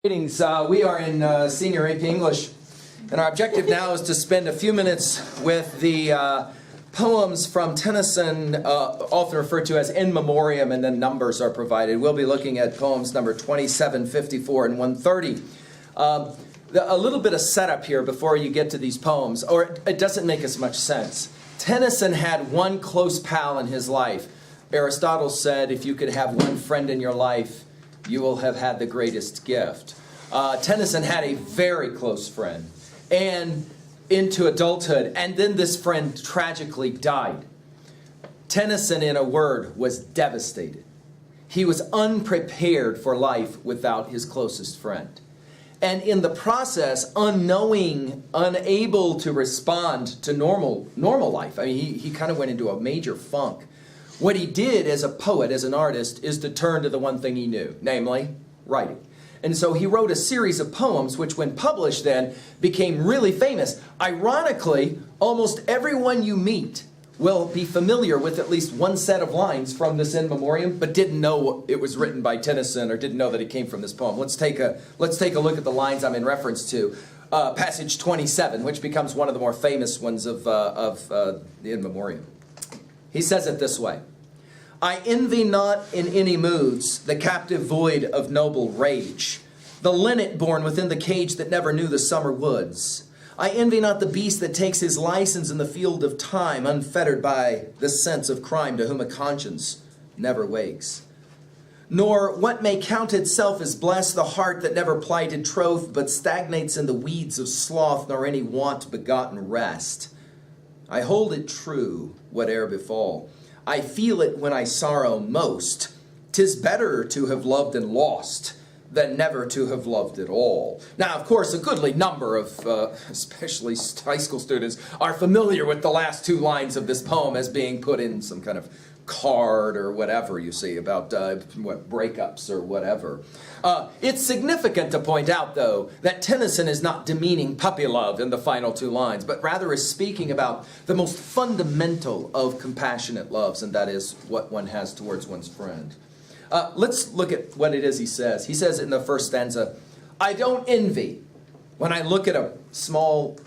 Greetings. We are in Senior AP English, and our objective now is to spend a few minutes with the poems from Tennyson, often referred to as In Memoriam, and then numbers are provided. We'll be looking at poems number 27, 54, and 130. A little bit of setup here before you get to these poems, or it doesn't make as much sense. Tennyson had one close pal in his life. Aristotle said, if you could have one friend in your life, you will have had the greatest gift. Tennyson had a very close friend, and into adulthood, and then this friend tragically died. Tennyson, in a word, was devastated. He was unprepared for life without his closest friend. And in the process, unknowing, unable to respond to normal life. I mean, he kind of went into a major funk. What he did as a poet, as an artist, is to turn to the one thing he knew, namely writing. And so he wrote a series of poems which, when published then, became really famous. Ironically, almost everyone you meet will be familiar with at least one set of lines from this In Memoriam, but didn't know it was written by Tennyson or didn't know that it came from this poem. Let's take a look at the lines I'm in reference to. Passage 27, which becomes one of the more famous ones of the In Memoriam. He says it this way: I envy not in any moods the captive void of noble rage, the linnet born within the cage that never knew the summer woods. I envy not the beast that takes his license in the field of time, unfettered by the sense of crime, to whom a conscience never wakes. Nor what may count itself as blessed the heart that never plighted troth, but stagnates in the weeds of sloth, nor any want begotten rest. I hold it true, whate'er befall. I feel it when I sorrow most. 'Tis better to have loved and lost than never to have loved at all. Now, of course, a goodly number of, especially high school students, are familiar with the last two lines of this poem as being put in some kind of card or whatever, you see, about breakups or whatever. It's significant to point out, though, that Tennyson is not demeaning puppy love in the final two lines, but rather is speaking about the most fundamental of compassionate loves, and that is what one has towards one's friend. Let's look at what it is he says. He says in the first stanza, I don't envy when I look at a small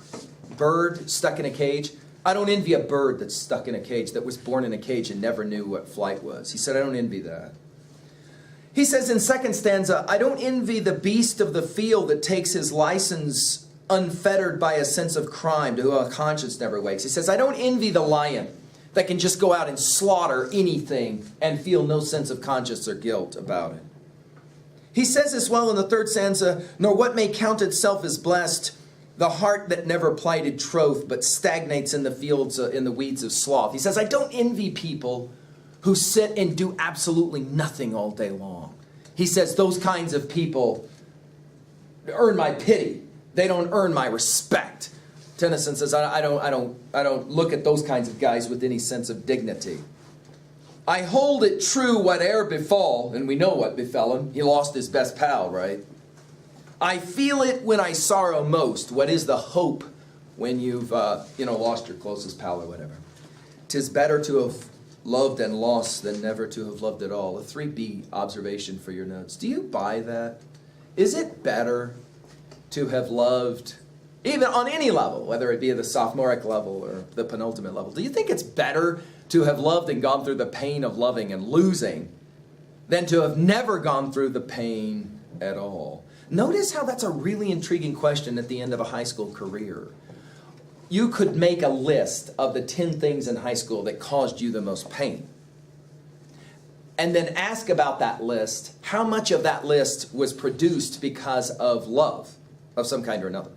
bird stuck in a cage. I don't envy a bird that's stuck in a cage, that was born in a cage and never knew what flight was. He said, I don't envy that. He says in second stanza, I don't envy the beast of the field that takes his license unfettered by a sense of crime, to whom a conscience never wakes. He says, I don't envy the lion that can just go out and slaughter anything and feel no sense of conscience or guilt about it. He says as well in the third stanza, nor what may count itself as blessed, the heart that never plighted troth, but stagnates in the fields, in the weeds of sloth. He says, I don't envy people who sit and do absolutely nothing all day long. He says those kinds of people earn my pity. They don't earn my respect. Tennyson says, I don't look at those kinds of guys with any sense of dignity. I hold it true whate'er befall, and we know what befell him. He lost his best pal, right? I feel it when I sorrow most. What is the hope when you've lost your closest pal or whatever? 'Tis better to have loved and lost than never to have loved at all. A 3B observation for your notes. Do you buy that? Is it better to have loved, even on any level, whether it be the sophomoric level or the penultimate level, do you think it's better to have loved and gone through the pain of loving and losing than to have never gone through the pain at all? Notice how that's a really intriguing question at the end of a high school career. You could make a list of the 10 things in high school that caused you the most pain. And then ask about that list, how much of that list was produced because of love of some kind or another.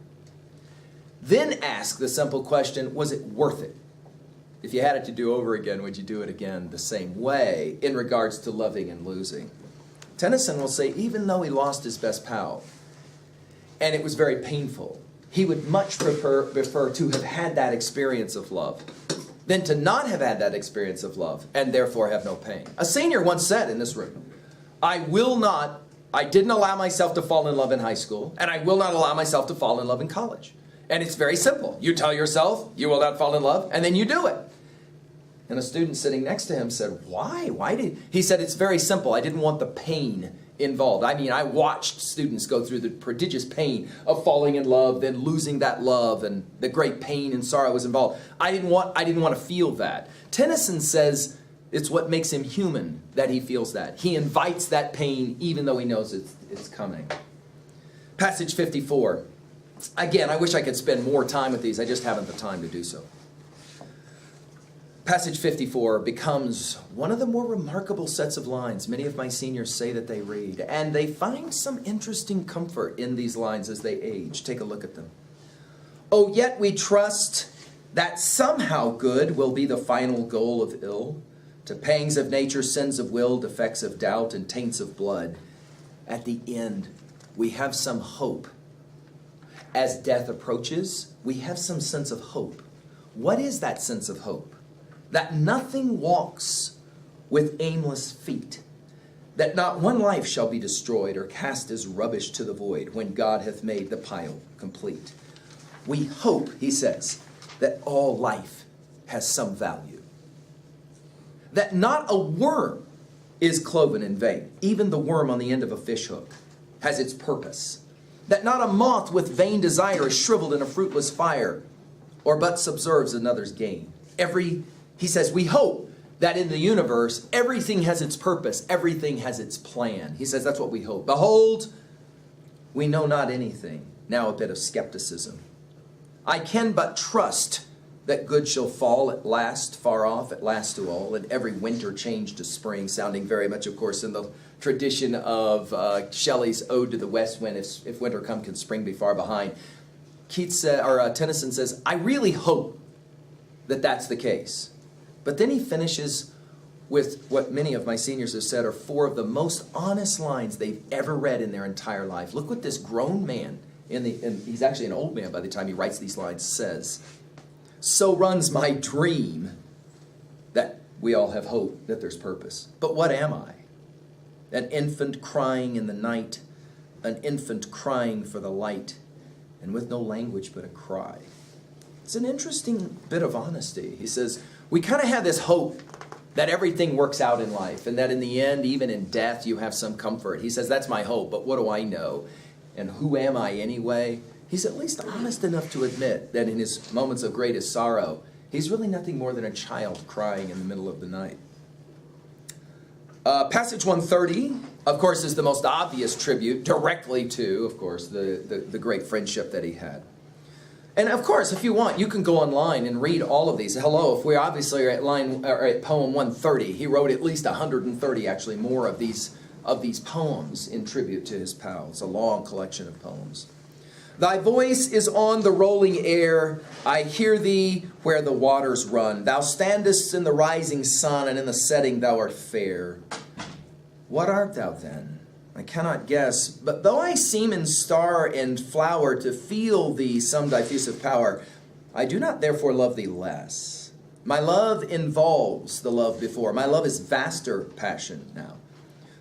Then ask the simple question, was it worth it? If you had it to do over again, would you do it again the same way in regards to loving and losing? Tennyson will say, even though he lost his best pal, and it was very painful, he would much prefer to have had that experience of love than to not have had that experience of love and therefore have no pain. A senior once said in this room, I didn't allow myself to fall in love in high school, and I will not allow myself to fall in love in college. And it's very simple. You tell yourself you will not fall in love, and then you do it. And a student sitting next to him said, why? He said, it's very simple. I didn't want the pain involved. I mean, I watched students go through the prodigious pain of falling in love, then losing that love, and the great pain and sorrow was involved. I didn't want to feel that. Tennyson says it's what makes him human that he feels that. He invites that pain even though he knows it's coming. Passage 54. Again, I wish I could spend more time with these. I just haven't the time to do so. Passage 54 becomes one of the more remarkable sets of lines many of my seniors say that they read, and they find some interesting comfort in these lines as they age. Take a look at them. Oh, yet we trust that somehow good will be the final goal of ill, to pangs of nature, sins of will, defects of doubt, and taints of blood. At the end, we have some hope. As death approaches, we have some sense of hope. What is that sense of hope? That nothing walks with aimless feet, that not one life shall be destroyed or cast as rubbish to the void when God hath made the pile complete. We hope, he says, that all life has some value, that not a worm is cloven in vain. Even the worm on the end of a fish hook has its purpose, that not a moth with vain desire is shriveled in a fruitless fire, or but subserves another's gain. He says, we hope that in the universe, everything has its purpose, everything has its plan. He says, that's what we hope. Behold, we know not anything. Now a bit of skepticism. I can but trust that good shall fall at last, far off, at last to all, and every winter change to spring, sounding very much, of course, in the tradition of Shelley's Ode to the West Wind, if winter come, can spring be far behind. Tennyson says, I really hope that that's the case. But then he finishes with what many of my seniors have said are four of the most honest lines they've ever read in their entire life. Look what this grown man, and he's actually an old man by the time he writes these lines, says. So runs my dream that we all have hope, that there's purpose. But what am I? An infant crying in the night, an infant crying for the light, and with no language but a cry. It's an interesting bit of honesty. He says, we kind of have this hope that everything works out in life, and that in the end, even in death, you have some comfort. He says, that's my hope, but what do I know? And who am I anyway? He's at least honest enough to admit that in his moments of greatest sorrow, he's really nothing more than a child crying in the middle of the night. Passage 130, of course, is the most obvious tribute directly to, of course, the great friendship that he had. And of course, if you want, you can go online and read all of these. Hello, if we obviously are at poem 130, he wrote at least 130, actually, more of these poems in tribute to his pals, a long collection of poems. Thy voice is on the rolling air. I hear thee where the waters run. Thou standest in the rising sun, and in the setting thou art fair. What art thou then? I cannot guess, but though I seem in star and flower to feel thee some diffusive power, I do not therefore love thee less. My love involves the love before. My love is vaster passion now.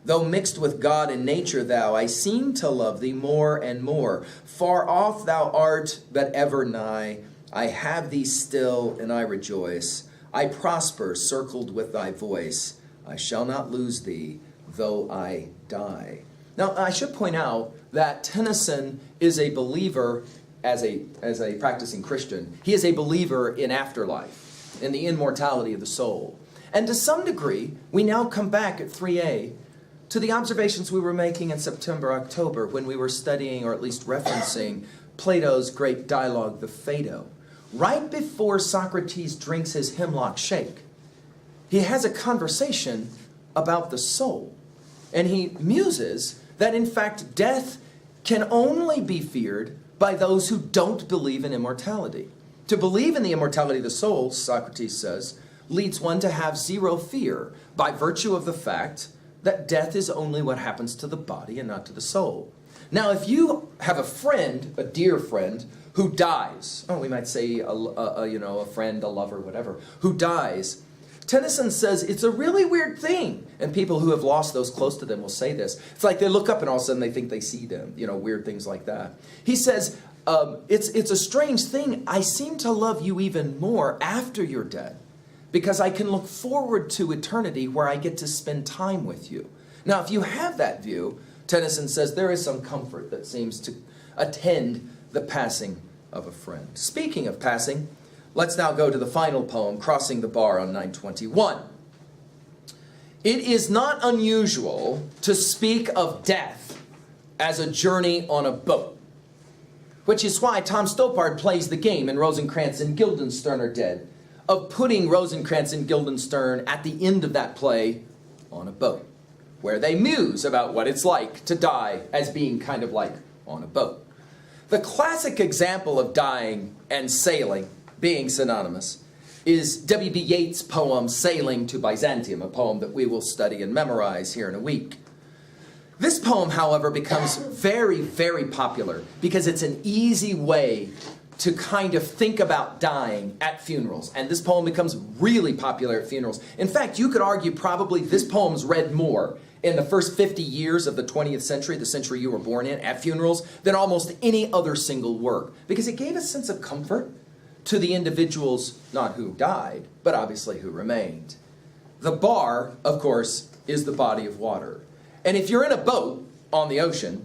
Though mixed with God and nature thou, I seem to love thee more and more. Far off thou art, but ever nigh. I have thee still, and I rejoice. I prosper, circled with thy voice. I shall not lose thee, though I die. Now, I should point out that Tennyson is a believer, as a practicing Christian, he is a believer in afterlife, in the immortality of the soul. And to some degree, we now come back at 3A to the observations we were making in September, October, when we were studying, or at least referencing, Plato's great dialogue, the Phaedo. Right before Socrates drinks his hemlock shake, he has a conversation about the soul. And he muses that, in fact, death can only be feared by those who don't believe in immortality. To believe in the immortality of the soul, Socrates says, leads one to have zero fear by virtue of the fact that death is only what happens to the body and not to the soul. Now, if you have a friend, a dear friend, who dies, we might say a friend, a lover, whatever, who dies, Tennyson says it's a really weird thing. And people who have lost those close to them will say this. It's like they look up and all of a sudden they think they see them, weird things like that. He says, it's a strange thing. I seem to love you even more after you're dead, because I can look forward to eternity where I get to spend time with you. Now, if you have that view, Tennyson says there is some comfort that seems to attend the passing of a friend. Speaking of passing, let's now go to the final poem, Crossing the Bar on 921. It is not unusual to speak of death as a journey on a boat, which is why Tom Stoppard plays the game in Rosencrantz and Guildenstern Are Dead, of putting Rosencrantz and Guildenstern at the end of that play on a boat, where they muse about what it's like to die as being kind of like on a boat. The classic example of dying and sailing being synonymous is W.B. Yeats' poem Sailing to Byzantium, a poem that we will study and memorize here in a week. This poem, however, becomes very, very popular because it's an easy way to kind of think about dying at funerals. And this poem becomes really popular at funerals. In fact, you could argue probably this poem's read more in the first 50 years of the 20th century, the century you were born in, at funerals, than almost any other single work. Because it gave a sense of comfort to the individuals, not who died, but obviously who remained. The bar, of course, is the body of water. And if you're in a boat on the ocean,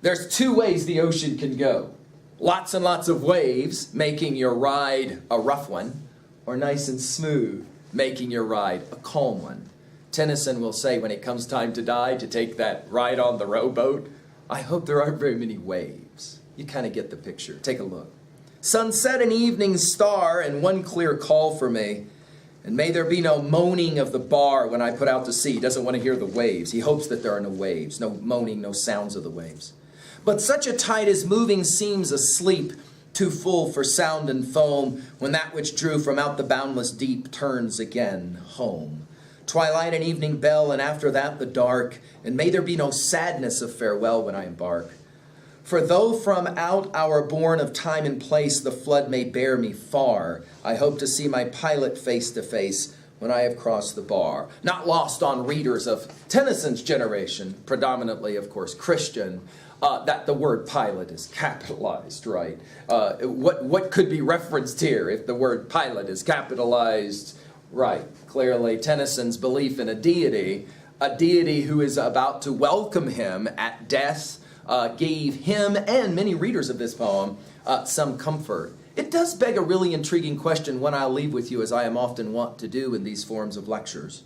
there's two ways the ocean can go. Lots and lots of waves, making your ride a rough one, or nice and smooth, making your ride a calm one. Tennyson will say when it comes time to die, to take that ride on the rowboat, I hope there aren't very many waves. You kind of get the picture. Take a look. Sunset and evening star, and one clear call for me. And may there be no moaning of the bar when I put out to sea. He doesn't want to hear the waves. He hopes that there are no waves, no moaning, no sounds of the waves. But such a tide as moving seems asleep, too full for sound and foam, when that which drew from out the boundless deep turns again home. Twilight and evening bell, and after that the dark, and may there be no sadness of farewell when I embark. For though from out our bourne of time and place the flood may bear me far, I hope to see my pilot face to face when I have crossed the bar. Not lost on readers of Tennyson's generation, predominantly, of course, Christian, that the word pilot is capitalized, right? What could be referenced here if the word pilot is capitalized? Right, clearly Tennyson's belief in a deity who is about to welcome him at death, gave him and many readers of this poem some comfort. It does beg a really intriguing question, one I'll leave with you as I am often wont to do in these forms of lectures.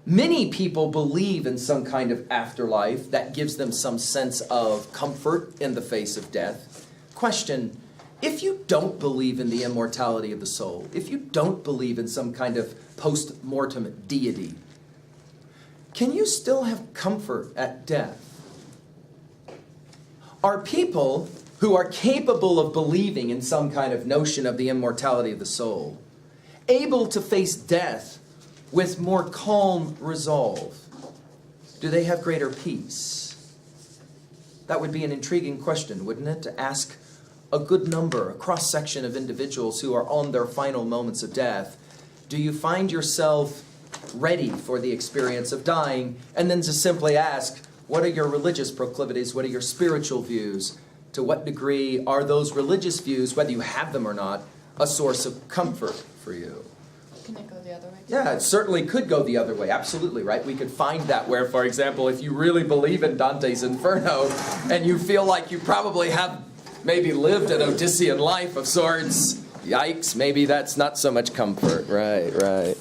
Many people believe in some kind of afterlife that gives them some sense of comfort in the face of death. Question, if you don't believe in the immortality of the soul, if you don't believe in some kind of post-mortem deity, can you still have comfort at death? Are people who are capable of believing in some kind of notion of the immortality of the soul able to face death with more calm resolve? Do they have greater peace? That would be an intriguing question, wouldn't it, to ask a good number, a cross-section of individuals who are on their final moments of death. Do you find yourself ready for the experience of dying? And then to simply ask, what are your religious proclivities? What are your spiritual views? To what degree are those religious views, whether you have them or not, a source of comfort for you? Can it go the other way? Yeah, it certainly could go the other way. Absolutely, right? We could find that where, for example, if you really believe in Dante's Inferno and you feel like you probably have maybe lived an Odyssean life of sorts, yikes, maybe that's not so much comfort. Right.